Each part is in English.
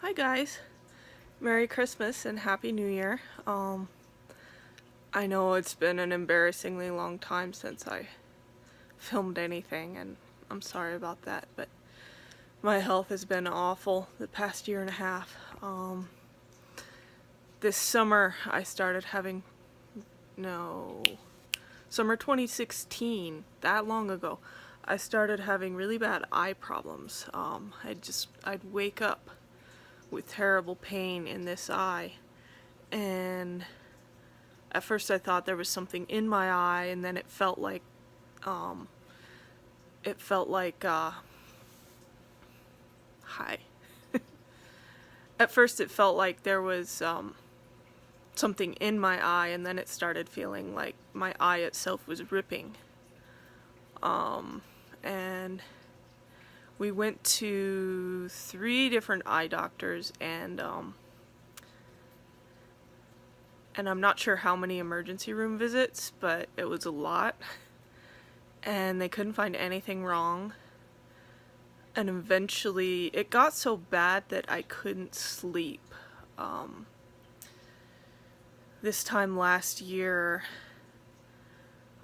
Hi guys, Merry Christmas and Happy New Year. I know it's been an embarrassingly long time since I filmed anything, and I'm sorry about that, but my health has been awful the past year and a half. This summer I started having, no, summer 2016, that long ago, I started having really bad eye problems. I'd wake up with terrible pain in this eye, and at first I thought there was something in my eye, and then it felt like um hi. At first it felt like there was something in my eye, and then it started feeling like my eye itself was ripping. And we went to 3 different eye doctors, and I'm not sure how many emergency room visits, but it was a lot. And they couldn't find anything wrong. And eventually it got so bad that I couldn't sleep. This time last year,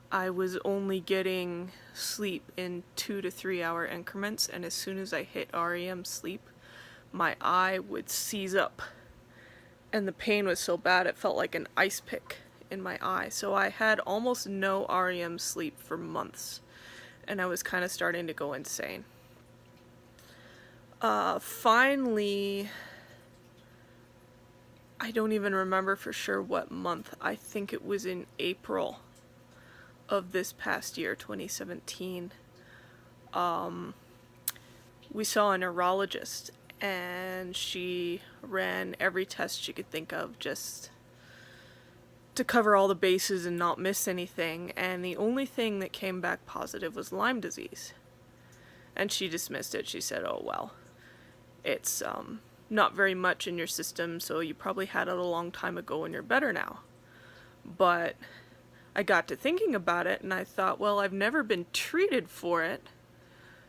I was only getting sleep in 2 to 3 hour increments, and as soon as I hit REM sleep, my eye would seize up. And the pain was so bad it felt like an ice pick in my eye. So I had almost no REM sleep for months, and I was kind of starting to go insane. Finally, I don't even remember for sure what month. I think it was in April of this past year, 2017. We saw a neurologist, and she ran every test she could think of just to cover all the bases and not miss anything, and the only thing that came back positive was Lyme disease. And she dismissed it. She said, oh well, it's not very much in your system, so you probably had it a long time ago and you're better now. But I got to thinking about it, and I thought, well, I've never been treated for it.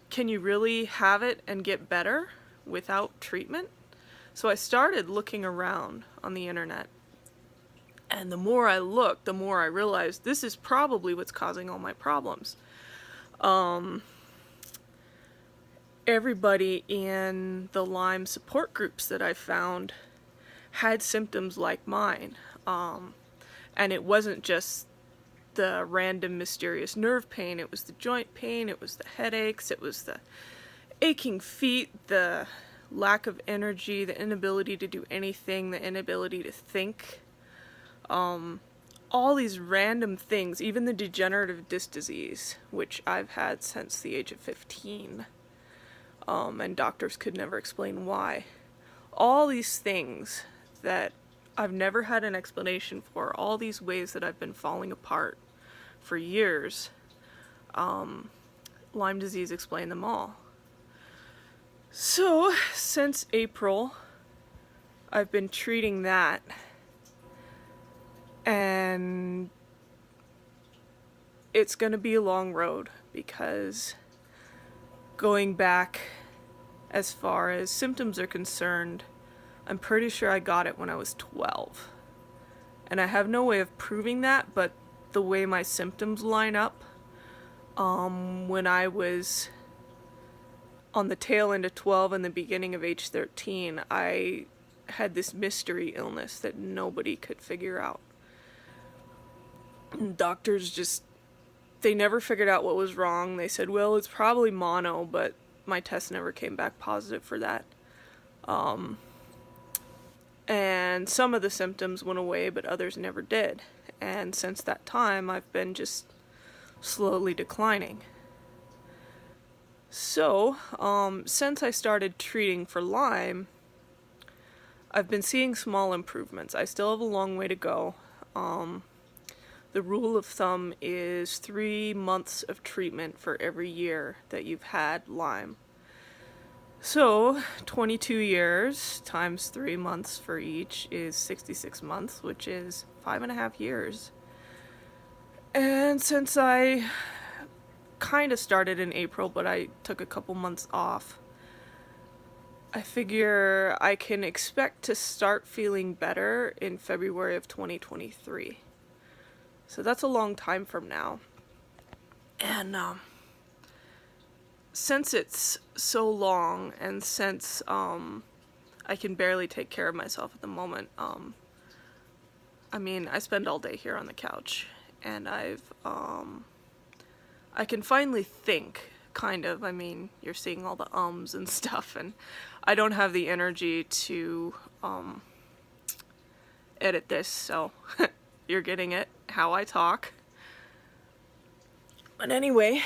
Can you really have it and get better without treatment? So I started looking around on the internet. And the more I looked, the more I realized this is probably what's causing all my problems. Everybody in the Lyme support groups that I found had symptoms like mine. And it wasn't just the random mysterious nerve pain, it was the joint pain, it was the headaches, it was the aching feet, the lack of energy, the inability to do anything, the inability to think. All these random things, even the degenerative disc disease, which I've had since the age of 15. And doctors could never explain why. All these things that I've never had an explanation for, all these ways that I've been falling apart for years, Lyme disease explained them all. So, since April, I've been treating that, and it's going to be a long road, because going back as far as symptoms are concerned, I'm pretty sure I got it when I was 12. And I have no way of proving that, but the way my symptoms line up, when I was on the tail end of 12 and the beginning of age 13, I had this mystery illness that nobody could figure out. Doctors they never figured out what was wrong. They said, well, it's probably mono, but my test never came back positive for that. And some of the symptoms went away, but others never did. And since that time, I've been just slowly declining. So, since I started treating for Lyme, I've been seeing small improvements. I still have a long way to go. The rule of thumb is 3 months of treatment for every year that you've had Lyme. So, 22 years times 3 months for each is 66 months, which is 5.5 years. And since I kind of started in April, but I took a couple months off, I figure I can expect to start feeling better in February of 2023. So that's a long time from now. And since it's so long, and since I can barely take care of myself at the moment, I mean, I spend all day here on the couch, and I can finally think, kind of. I mean, you're seeing all the ums and stuff, and I don't have the energy to edit this, so you're getting it, how I talk. But anyway,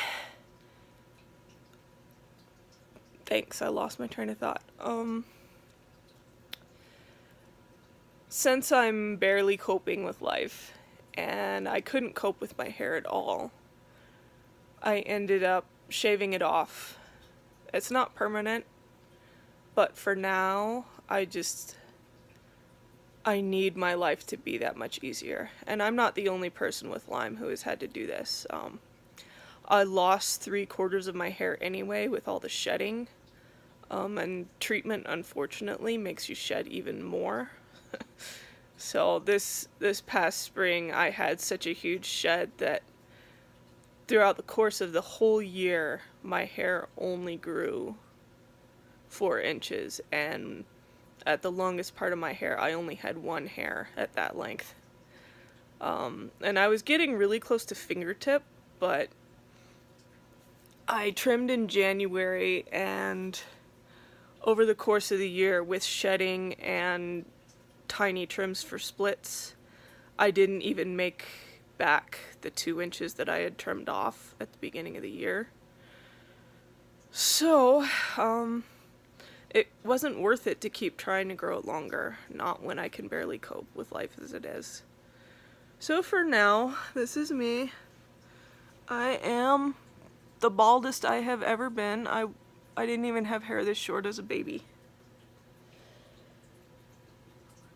thanks, I lost my train of thought. Since I'm barely coping with life, and I couldn't cope with my hair at all, I ended up shaving it off. It's not permanent, but for now, I need my life to be that much easier. And I'm not the only person with Lyme who has had to do this. I lost 3/4 of my hair anyway with all the shedding. And treatment, unfortunately, makes you shed even more. So this past spring, I had such a huge shed that throughout the course of the whole year, my hair only grew 4 inches, and at the longest part of my hair, I only had 1 hair at that length. And I was getting really close to fingertip, but I trimmed in January, and over the course of the year, with shedding and tiny trims for splits, I didn't even make back the 2 inches that I had trimmed off at the beginning of the year. So, it wasn't worth it to keep trying to grow it longer, not when I can barely cope with life as it is. So for now, this is me. I am the baldest I have ever been. I didn't even have hair this short as a baby.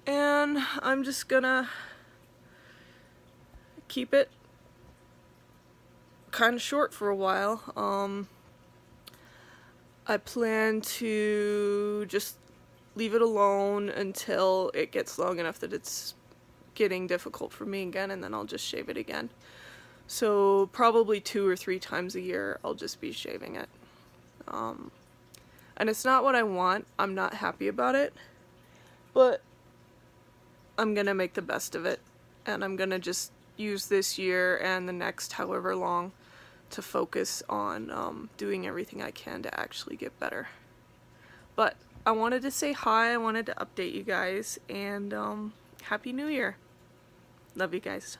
And I'm just gonna keep it kind of short for a while. I plan to just leave it alone until it gets long enough that it's getting difficult for me again, and then I'll just shave it again. So probably 2 or 3 times a year I'll just be shaving it. And it's not what I want. I'm not happy about it, but I'm gonna make the best of it, and I'm gonna just use this year and the next however long to focus on doing everything I can to actually get better. But I wanted to say hi, I wanted to update you guys, and Happy New Year. Love you guys.